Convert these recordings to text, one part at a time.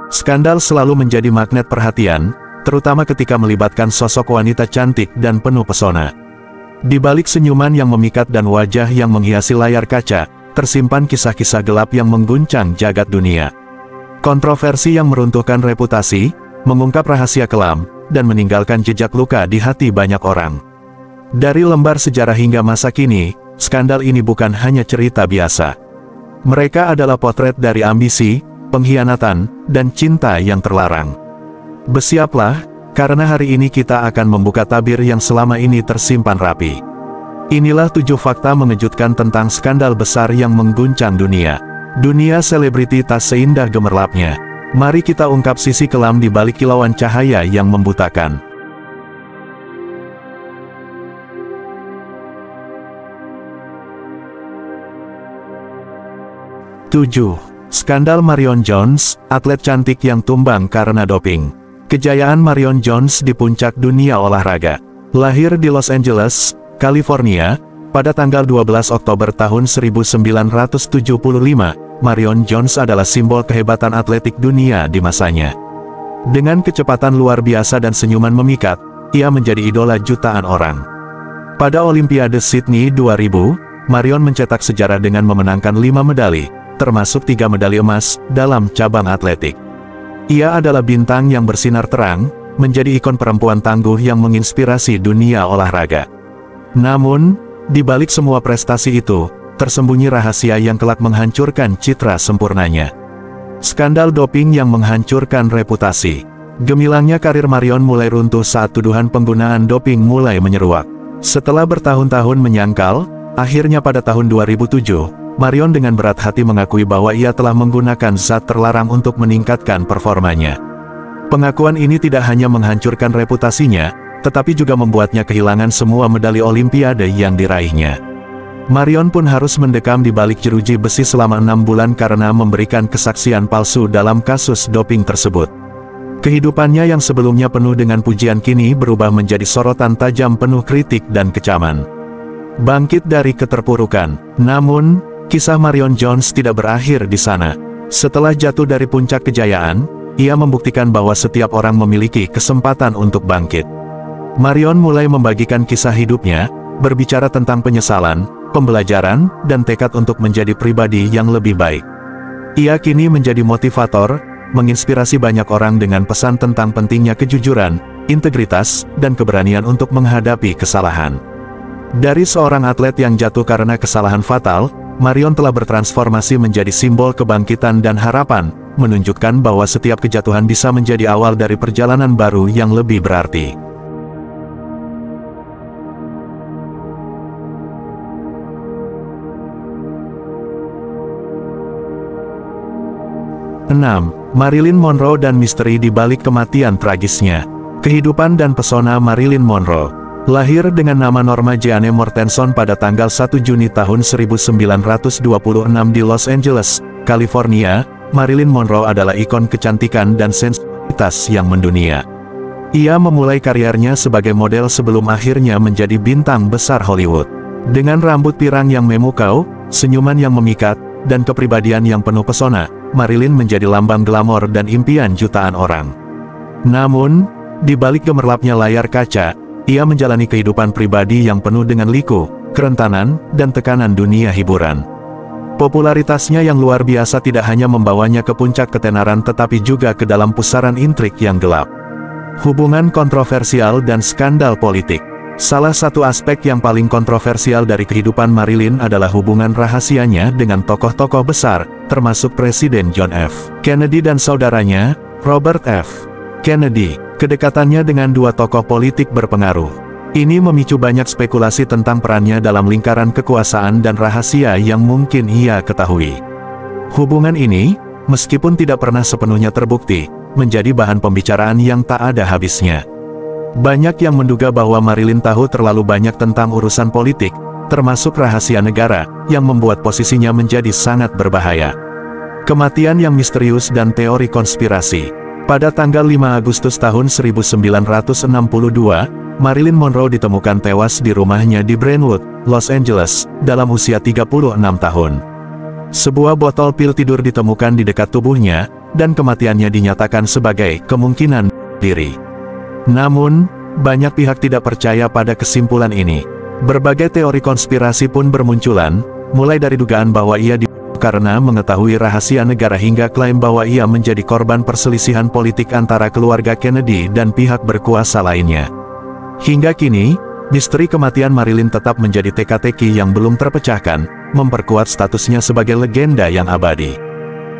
Skandal selalu menjadi magnet perhatian, terutama ketika melibatkan sosok wanita cantik dan penuh pesona. Di balik senyuman yang memikat dan wajah yang menghiasi layar kaca, tersimpan kisah-kisah gelap yang mengguncang jagat dunia. Kontroversi yang meruntuhkan reputasi, mengungkap rahasia kelam, dan meninggalkan jejak luka di hati banyak orang. Dari lembar sejarah hingga masa kini, skandal ini bukan hanya cerita biasa. Mereka adalah potret dari ambisi, pengkhianatan, dan cinta yang terlarang. Bersiaplah, karena hari ini kita akan membuka tabir yang selama ini tersimpan rapi. Inilah 7 fakta mengejutkan tentang skandal besar yang mengguncang dunia. Dunia selebriti tak seindah gemerlapnya. Mari kita ungkap sisi kelam di balik kilauan cahaya yang membutakan. 7. Skandal Marion Jones, atlet cantik yang tumbang karena doping. Kejayaan Marion Jones di puncak dunia olahraga. Lahir di Los Angeles, California, pada tanggal 12 Oktober tahun 1975, Marion Jones adalah simbol kehebatan atletik dunia di masanya. Dengan kecepatan luar biasa dan senyuman memikat, ia menjadi idola jutaan orang. Pada Olimpiade Sydney 2000, Marion mencetak sejarah dengan memenangkan 5 medali, termasuk 3 medali emas, dalam cabang atletik. Ia adalah bintang yang bersinar terang, menjadi ikon perempuan tangguh yang menginspirasi dunia olahraga. Namun, di balik semua prestasi itu, tersembunyi rahasia yang kelak menghancurkan citra sempurnanya. Skandal doping yang menghancurkan reputasi. Gemilangnya karir Marion mulai runtuh saat tuduhan penggunaan doping mulai menyeruak. Setelah bertahun-tahun menyangkal, akhirnya pada tahun 2007, Marion dengan berat hati mengakui bahwa ia telah menggunakan zat terlarang untuk meningkatkan performanya. Pengakuan ini tidak hanya menghancurkan reputasinya, tetapi juga membuatnya kehilangan semua medali Olimpiade yang diraihnya. Marion pun harus mendekam di balik jeruji besi selama 6 bulan karena memberikan kesaksian palsu dalam kasus doping tersebut. Kehidupannya yang sebelumnya penuh dengan pujian kini berubah menjadi sorotan tajam penuh kritik dan kecaman. Bangkit dari keterpurukan. Namun, kisah Marion Jones tidak berakhir di sana. Setelah jatuh dari puncak kejayaan, ia membuktikan bahwa setiap orang memiliki kesempatan untuk bangkit. Marion mulai membagikan kisah hidupnya, berbicara tentang penyesalan, pembelajaran, dan tekad untuk menjadi pribadi yang lebih baik. Ia kini menjadi motivator, menginspirasi banyak orang dengan pesan tentang pentingnya kejujuran, integritas, dan keberanian untuk menghadapi kesalahan. Dari seorang atlet yang jatuh karena kesalahan fatal, Marion telah bertransformasi menjadi simbol kebangkitan dan harapan, menunjukkan bahwa setiap kejatuhan bisa menjadi awal dari perjalanan baru yang lebih berarti. Marilyn Monroe dan misteri di balik kematian tragisnya. Kehidupan dan pesona Marilyn Monroe. Lahir dengan nama Norma Jeanne Mortenson pada tanggal 1 Juni tahun 1926 di Los Angeles, California, Marilyn Monroe adalah ikon kecantikan dan sensualitas yang mendunia. Ia memulai karirnya sebagai model sebelum akhirnya menjadi bintang besar Hollywood. Dengan rambut pirang yang memukau, senyuman yang memikat, dan kepribadian yang penuh pesona, Marilyn menjadi lambang glamor dan impian jutaan orang. Namun, di balik gemerlapnya layar kaca, ia menjalani kehidupan pribadi yang penuh dengan liku, kerentanan, dan tekanan dunia hiburan. Popularitasnya yang luar biasa tidak hanya membawanya ke puncak ketenaran tetapi juga ke dalam pusaran intrik yang gelap. Hubungan kontroversial dan skandal politik. Salah satu aspek yang paling kontroversial dari kehidupan Marilyn adalah hubungan rahasianya dengan tokoh-tokoh besar, termasuk Presiden John F. Kennedy dan saudaranya, Robert F. Kennedy. Kedekatannya dengan dua tokoh politik berpengaruh. Ini memicu banyak spekulasi tentang perannya dalam lingkaran kekuasaan dan rahasia yang mungkin ia ketahui. Hubungan ini, meskipun tidak pernah sepenuhnya terbukti, menjadi bahan pembicaraan yang tak ada habisnya. Banyak yang menduga bahwa Marilyn tahu terlalu banyak tentang urusan politik, termasuk rahasia negara, yang membuat posisinya menjadi sangat berbahaya. Kematian yang misterius dan teori konspirasi. Pada tanggal 5 Agustus tahun 1962, Marilyn Monroe ditemukan tewas di rumahnya di Brentwood, Los Angeles, dalam usia 36 tahun. Sebuah botol pil tidur ditemukan di dekat tubuhnya, dan kematiannya dinyatakan sebagai kemungkinan diri. Namun, banyak pihak tidak percaya pada kesimpulan ini. Berbagai teori konspirasi pun bermunculan, mulai dari dugaan bahwa ia dibunuh karena mengetahui rahasia negara hingga klaim bahwa ia menjadi korban perselisihan politik antara keluarga Kennedy dan pihak berkuasa lainnya. Hingga kini, misteri kematian Marilyn tetap menjadi teka-teki yang belum terpecahkan, memperkuat statusnya sebagai legenda yang abadi.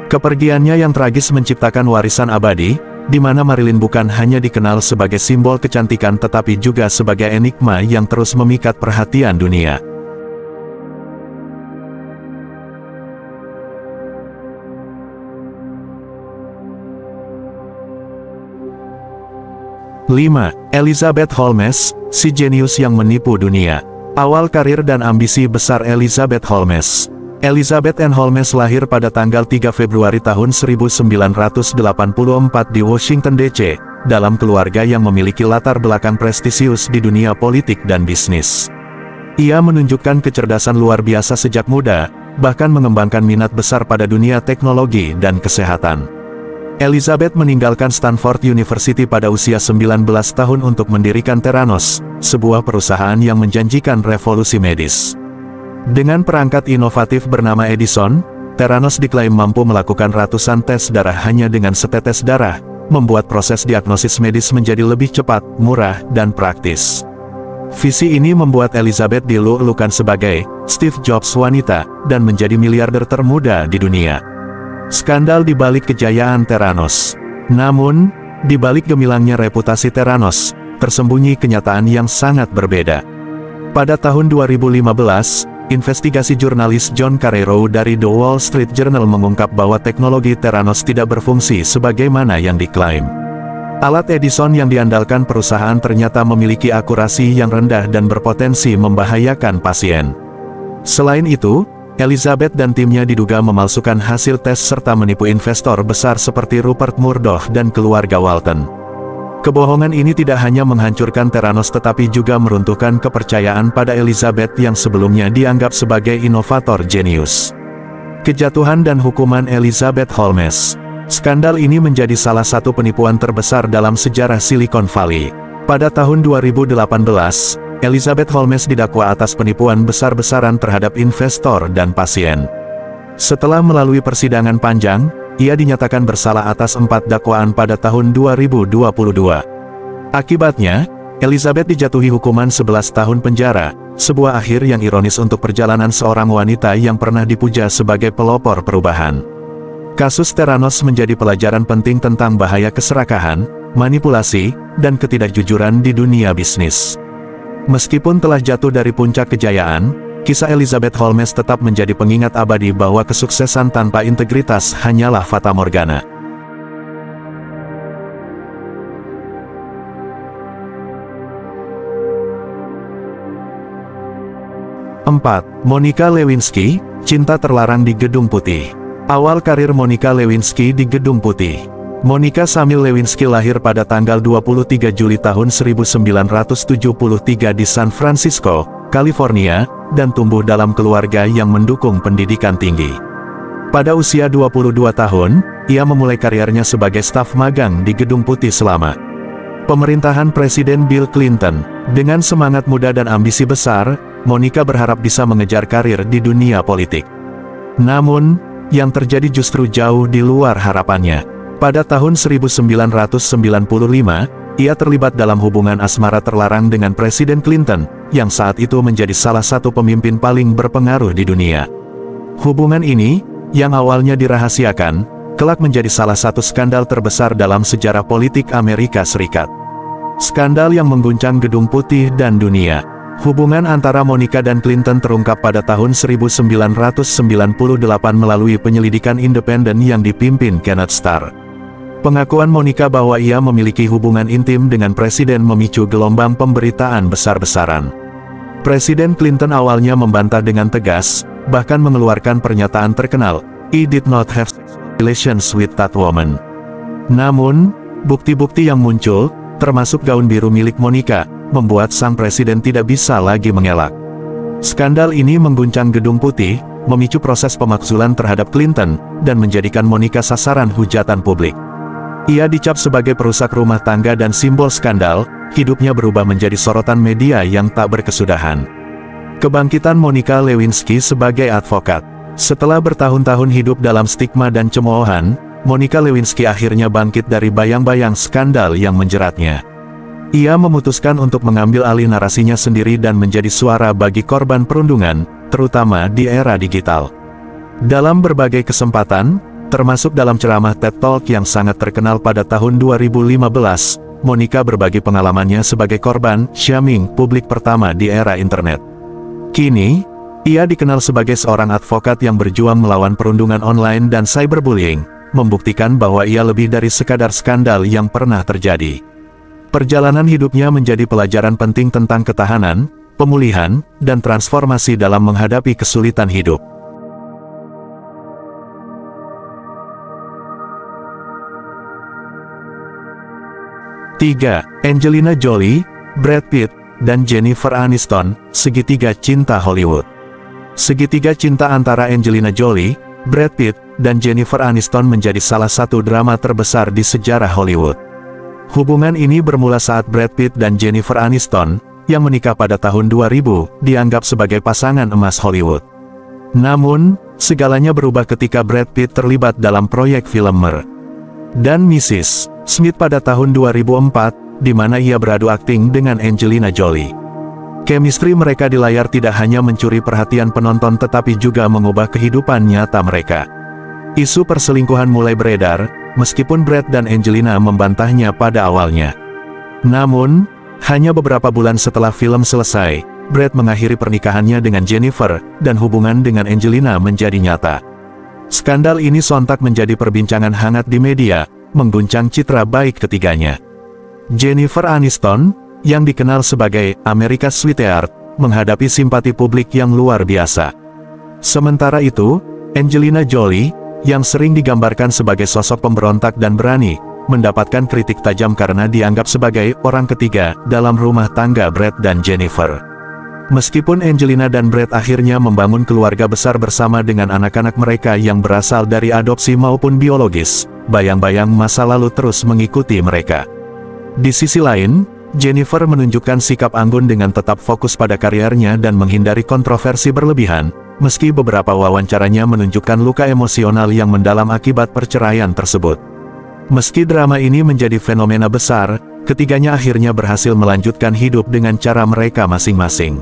Kepergiannya yang tragis menciptakan warisan abadi, di mana Marilyn bukan hanya dikenal sebagai simbol kecantikan tetapi juga sebagai enigma yang terus memikat perhatian dunia. Lima, Elizabeth Holmes, si jenius yang menipu dunia. Awal karir dan ambisi besar Elizabeth Holmes. Elizabeth Ann Holmes lahir pada tanggal 3 Februari tahun 1984 di Washington DC, dalam keluarga yang memiliki latar belakang prestisius di dunia politik dan bisnis. Ia menunjukkan kecerdasan luar biasa sejak muda, bahkan mengembangkan minat besar pada dunia teknologi dan kesehatan. Elizabeth meninggalkan Stanford University pada usia 19 tahun untuk mendirikan Theranos, sebuah perusahaan yang menjanjikan revolusi medis. Dengan perangkat inovatif bernama Edison, Theranos diklaim mampu melakukan ratusan tes darah hanya dengan setetes darah, membuat proses diagnosis medis menjadi lebih cepat, murah, dan praktis. Visi ini membuat Elizabeth dilulukan sebagai Steve Jobs wanita, dan menjadi miliarder termuda di dunia. Skandal di balik kejayaan Theranos. Namun, di balik gemilangnya reputasi Theranos, tersembunyi kenyataan yang sangat berbeda. Pada tahun 2015, investigasi jurnalis John Carreyrou dari The Wall Street Journal mengungkap bahwa teknologi Theranos tidak berfungsi sebagaimana yang diklaim. Alat Edison yang diandalkan perusahaan ternyata memiliki akurasi yang rendah dan berpotensi membahayakan pasien. Selain itu, Elizabeth dan timnya diduga memalsukan hasil tes serta menipu investor besar seperti Rupert Murdoch dan keluarga Walton. Kebohongan ini tidak hanya menghancurkan Theranos tetapi juga meruntuhkan kepercayaan pada Elizabeth yang sebelumnya dianggap sebagai inovator jenius. Kejatuhan dan hukuman Elizabeth Holmes. Skandal ini menjadi salah satu penipuan terbesar dalam sejarah Silicon Valley. Pada tahun 2018, Elizabeth Holmes didakwa atas penipuan besar-besaran terhadap investor dan pasien. Setelah melalui persidangan panjang, ia dinyatakan bersalah atas 4 dakwaan pada tahun 2022. Akibatnya, Elizabeth dijatuhi hukuman 11 tahun penjara, sebuah akhir yang ironis untuk perjalanan seorang wanita yang pernah dipuja sebagai pelopor perubahan. Kasus Theranos menjadi pelajaran penting tentang bahaya keserakahan, manipulasi, dan ketidakjujuran di dunia bisnis. Meskipun telah jatuh dari puncak kejayaan, kisah Elizabeth Holmes tetap menjadi pengingat abadi bahwa kesuksesan tanpa integritas hanyalah fatamorgana. Empat, Monica Lewinsky, cinta terlarang di Gedung Putih. Awal karir Monica Lewinsky di Gedung Putih. Monica Samil Lewinsky lahir pada tanggal 23 Juli tahun 1973 di San Francisco, California, dan tumbuh dalam keluarga yang mendukung pendidikan tinggi. Pada usia 22 tahun, ia memulai karirnya sebagai staf magang di Gedung Putih selama pemerintahan Presiden Bill Clinton. Dengan semangat muda dan ambisi besar, Monica berharap bisa mengejar karir di dunia politik. Namun, yang terjadi justru jauh di luar harapannya. Pada tahun 1995, ia terlibat dalam hubungan asmara terlarang dengan Presiden Clinton, yang saat itu menjadi salah satu pemimpin paling berpengaruh di dunia. Hubungan ini, yang awalnya dirahasiakan, kelak menjadi salah satu skandal terbesar dalam sejarah politik Amerika Serikat. Skandal yang mengguncang Gedung Putih dan dunia. Hubungan antara Monica dan Clinton terungkap pada tahun 1998 melalui penyelidikan independen yang dipimpin Kenneth Starr. Pengakuan Monica bahwa ia memiliki hubungan intim dengan Presiden memicu gelombang pemberitaan besar-besaran. Presiden Clinton awalnya membantah dengan tegas, bahkan mengeluarkan pernyataan terkenal, "I did not have relations with that woman." Namun, bukti-bukti yang muncul, termasuk gaun biru milik Monica, membuat sang presiden tidak bisa lagi mengelak. Skandal ini mengguncang Gedung Putih, memicu proses pemakzulan terhadap Clinton, dan menjadikan Monica sasaran hujatan publik. Ia dicap sebagai perusak rumah tangga dan simbol skandal, hidupnya berubah menjadi sorotan media yang tak berkesudahan. Kebangkitan Monica Lewinsky sebagai advokat. Setelah bertahun-tahun hidup dalam stigma dan cemoohan, Monica Lewinsky akhirnya bangkit dari bayang-bayang skandal yang menjeratnya. Ia memutuskan untuk mengambil alih narasinya sendiri dan menjadi suara bagi korban perundungan, terutama di era digital. Dalam berbagai kesempatan, termasuk dalam ceramah TED Talk yang sangat terkenal pada tahun 2015, Monica berbagi pengalamannya sebagai korban shaming publik pertama di era internet. Kini, ia dikenal sebagai seorang advokat yang berjuang melawan perundungan online dan cyberbullying, membuktikan bahwa ia lebih dari sekadar skandal yang pernah terjadi. Perjalanan hidupnya menjadi pelajaran penting tentang ketahanan, pemulihan, dan transformasi dalam menghadapi kesulitan hidup. Tiga, Angelina Jolie, Brad Pitt, dan Jennifer Aniston, segitiga cinta Hollywood. Segitiga cinta antara Angelina Jolie, Brad Pitt, dan Jennifer Aniston menjadi salah satu drama terbesar di sejarah Hollywood. Hubungan ini bermula saat Brad Pitt dan Jennifer Aniston, yang menikah pada tahun 2000, dianggap sebagai pasangan emas Hollywood. Namun, segalanya berubah ketika Brad Pitt terlibat dalam proyek film Mr. dan Mrs. Smith pada tahun 2004, di mana ia beradu akting dengan Angelina Jolie. Chemistry mereka di layar tidak hanya mencuri perhatian penonton tetapi juga mengubah kehidupan nyata mereka. Isu perselingkuhan mulai beredar, meskipun Brad dan Angelina membantahnya pada awalnya. Namun, hanya beberapa bulan setelah film selesai, Brad mengakhiri pernikahannya dengan Jennifer, dan hubungan dengan Angelina menjadi nyata. Skandal ini sontak menjadi perbincangan hangat di media, mengguncang citra baik ketiganya. Jennifer Aniston, yang dikenal sebagai America's Sweetheart, menghadapi simpati publik yang luar biasa. Sementara itu, Angelina Jolie, yang sering digambarkan sebagai sosok pemberontak dan berani, mendapatkan kritik tajam karena dianggap sebagai orang ketiga dalam rumah tangga Brad dan Jennifer. Meskipun Angelina dan Brad akhirnya membangun keluarga besar bersama dengan anak-anak mereka yang berasal dari adopsi maupun biologis, bayang-bayang masa lalu terus mengikuti mereka. Di sisi lain, Jennifer menunjukkan sikap anggun dengan tetap fokus pada karirnya dan menghindari kontroversi berlebihan, meski beberapa wawancaranya menunjukkan luka emosional yang mendalam akibat perceraian tersebut. Meski drama ini menjadi fenomena besar, ketiganya akhirnya berhasil melanjutkan hidup dengan cara mereka masing-masing.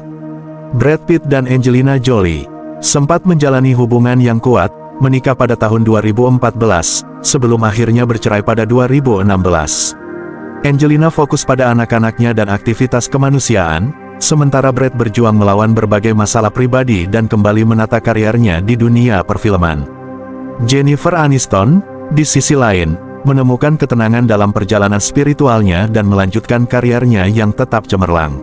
Brad Pitt dan Angelina Jolie sempat menjalani hubungan yang kuat, menikah pada tahun 2014, sebelum akhirnya bercerai pada 2016. Angelina fokus pada anak-anaknya dan aktivitas kemanusiaan, sementara Brad berjuang melawan berbagai masalah pribadi dan kembali menata karirnya di dunia perfilman. Jennifer Aniston, di sisi lain, menemukan ketenangan dalam perjalanan spiritualnya dan melanjutkan karirnya yang tetap cemerlang.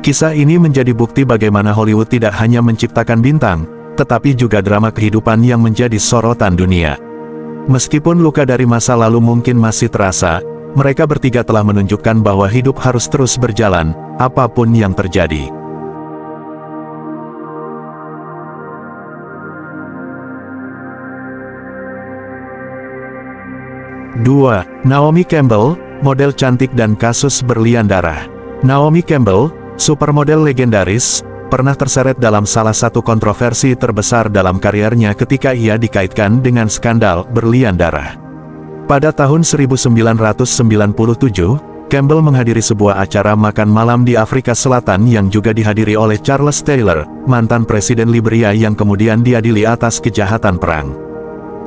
Kisah ini menjadi bukti bagaimana Hollywood tidak hanya menciptakan bintang, tetapi juga drama kehidupan yang menjadi sorotan dunia. Meskipun luka dari masa lalu mungkin masih terasa, mereka bertiga telah menunjukkan bahwa hidup harus terus berjalan, apapun yang terjadi. Dua, Naomi Campbell, model cantik dan kasus berlian darah. Naomi Campbell, supermodel legendaris, pernah terseret dalam salah satu kontroversi terbesar dalam karirnya ketika ia dikaitkan dengan skandal berlian darah. Pada tahun 1997, Campbell menghadiri sebuah acara makan malam di Afrika Selatan yang juga dihadiri oleh Charles Taylor, mantan Presiden Liberia yang kemudian diadili atas kejahatan perang.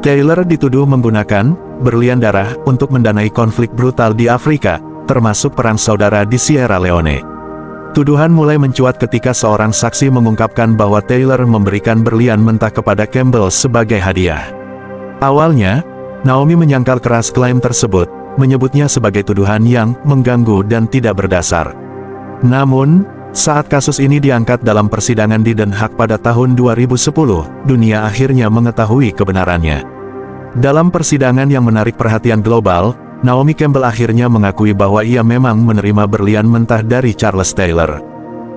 Taylor dituduh menggunakan berlian darah untuk mendanai konflik brutal di Afrika, termasuk perang saudara di Sierra Leone. Tuduhan mulai mencuat ketika seorang saksi mengungkapkan bahwa Taylor memberikan berlian mentah kepada Campbell sebagai hadiah. Awalnya, Naomi menyangkal keras klaim tersebut, menyebutnya sebagai tuduhan yang mengganggu dan tidak berdasar. Namun, saat kasus ini diangkat dalam persidangan di Den Haag pada tahun 2010, dunia akhirnya mengetahui kebenarannya. Dalam persidangan yang menarik perhatian global, Naomi Campbell akhirnya mengakui bahwa ia memang menerima berlian mentah dari Charles Taylor.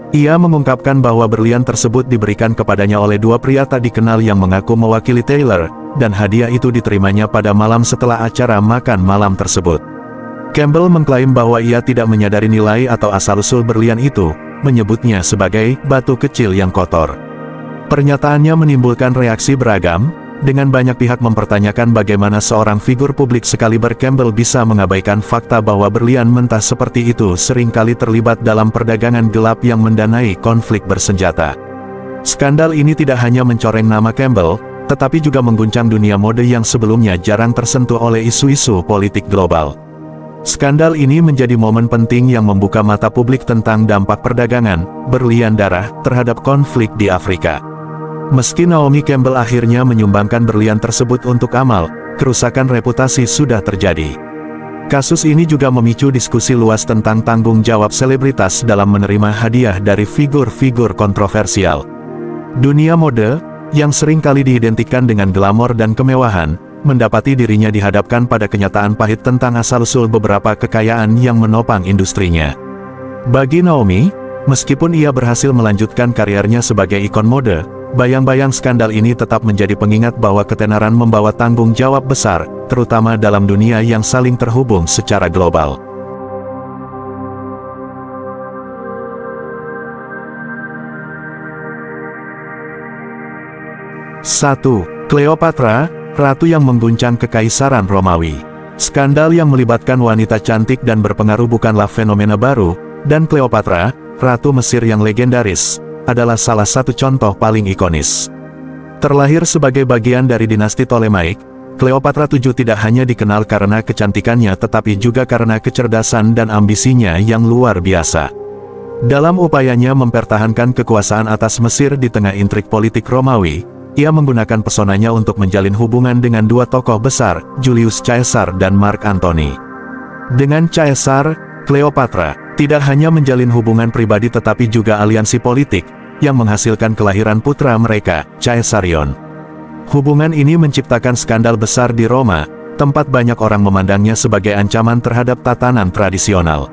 Ia mengungkapkan bahwa berlian tersebut diberikan kepadanya oleh dua pria tak dikenal yang mengaku mewakili Taylor, dan hadiah itu diterimanya pada malam setelah acara makan malam tersebut. Campbell mengklaim bahwa ia tidak menyadari nilai atau asal-usul berlian itu, menyebutnya sebagai batu kecil yang kotor. Pernyataannya menimbulkan reaksi beragam, dengan banyak pihak mempertanyakan bagaimana seorang figur publik sekaliber Campbell bisa mengabaikan fakta bahwa berlian mentah seperti itu seringkali terlibat dalam perdagangan gelap yang mendanai konflik bersenjata. Skandal ini tidak hanya mencoreng nama Campbell, tetapi juga mengguncang dunia mode yang sebelumnya jarang tersentuh oleh isu-isu politik global. Skandal ini menjadi momen penting yang membuka mata publik tentang dampak perdagangan berlian darah terhadap konflik di Afrika. Meski Naomi Campbell akhirnya menyumbangkan berlian tersebut untuk amal, kerusakan reputasi sudah terjadi. Kasus ini juga memicu diskusi luas tentang tanggung jawab selebritas dalam menerima hadiah dari figur-figur kontroversial. Dunia mode, yang sering kali diidentikan dengan glamor dan kemewahan, mendapati dirinya dihadapkan pada kenyataan pahit tentang asal-usul beberapa kekayaan yang menopang industrinya. Bagi Naomi, meskipun ia berhasil melanjutkan karirnya sebagai ikon mode, bayang-bayang skandal ini tetap menjadi pengingat bahwa ketenaran membawa tanggung jawab besar, terutama dalam dunia yang saling terhubung secara global. Satu, Cleopatra, ratu yang mengguncang kekaisaran Romawi. Skandal yang melibatkan wanita cantik dan berpengaruh bukanlah fenomena baru, dan Cleopatra, ratu Mesir yang legendaris, adalah salah satu contoh paling ikonis. Terlahir sebagai bagian dari dinasti Ptolemaic, Cleopatra VII tidak hanya dikenal karena kecantikannya tetapi juga karena kecerdasan dan ambisinya yang luar biasa. Dalam upayanya mempertahankan kekuasaan atas Mesir di tengah intrik politik Romawi, ia menggunakan pesonanya untuk menjalin hubungan dengan dua tokoh besar, Julius Caesar dan Mark Antony. Dengan Caesar, Cleopatra tidak hanya menjalin hubungan pribadi tetapi juga aliansi politik, yang menghasilkan kelahiran putra mereka, Caesarion. Hubungan ini menciptakan skandal besar di Roma, tempat banyak orang memandangnya sebagai ancaman terhadap tatanan tradisional.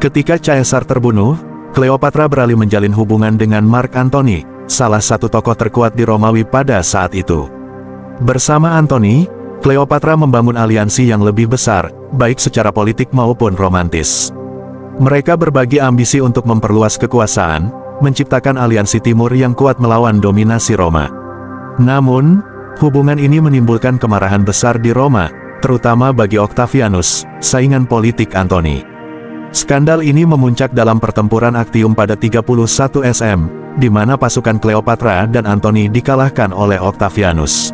Ketika Caesar terbunuh, Cleopatra beralih menjalin hubungan dengan Mark Antony, salah satu tokoh terkuat di Romawi pada saat itu. Bersama Antony, Cleopatra membangun aliansi yang lebih besar, baik secara politik maupun romantis. Mereka berbagi ambisi untuk memperluas kekuasaan, menciptakan aliansi timur yang kuat melawan dominasi Roma. Namun, hubungan ini menimbulkan kemarahan besar di Roma, terutama bagi Octavianus, saingan politik Antony. Skandal ini memuncak dalam pertempuran Actium pada 31 SM, di mana pasukan Cleopatra dan Antony dikalahkan oleh Octavianus.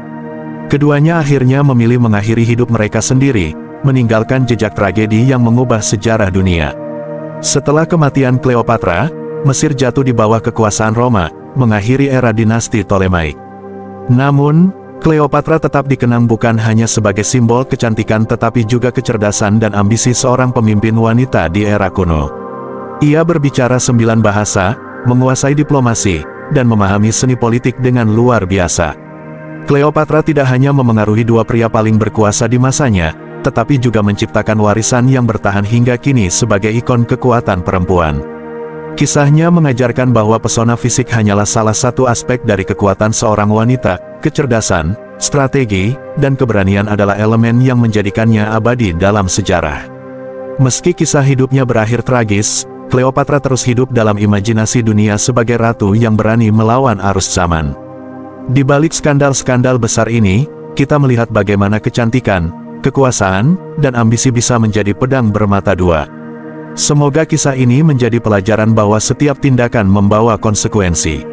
Keduanya akhirnya memilih mengakhiri hidup mereka sendiri, meninggalkan jejak tragedi yang mengubah sejarah dunia. Setelah kematian Cleopatra, Mesir jatuh di bawah kekuasaan Roma, mengakhiri era dinasti Ptolemaic. Namun, Cleopatra tetap dikenang bukan hanya sebagai simbol kecantikan tetapi juga kecerdasan dan ambisi seorang pemimpin wanita di era kuno. Ia berbicara 9 bahasa, menguasai diplomasi, dan memahami seni politik dengan luar biasa. Cleopatra tidak hanya memengaruhi dua pria paling berkuasa di masanya, tetapi juga menciptakan warisan yang bertahan hingga kini sebagai ikon kekuatan perempuan. Kisahnya mengajarkan bahwa pesona fisik hanyalah salah satu aspek dari kekuatan seorang wanita, kecerdasan, strategi, dan keberanian adalah elemen yang menjadikannya abadi dalam sejarah. Meski kisah hidupnya berakhir tragis, Cleopatra terus hidup dalam imajinasi dunia sebagai ratu yang berani melawan arus zaman. Di balik skandal-skandal besar ini, kita melihat bagaimana kecantikan, kekuasaan, dan ambisi bisa menjadi pedang bermata dua. Semoga kisah ini menjadi pelajaran bahwa setiap tindakan membawa konsekuensi.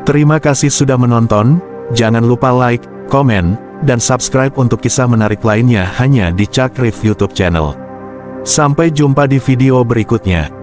Terima kasih sudah menonton, jangan lupa like, komen, dan subscribe untuk kisah menarik lainnya hanya di Cak Rif YouTube channel. Sampai jumpa di video berikutnya.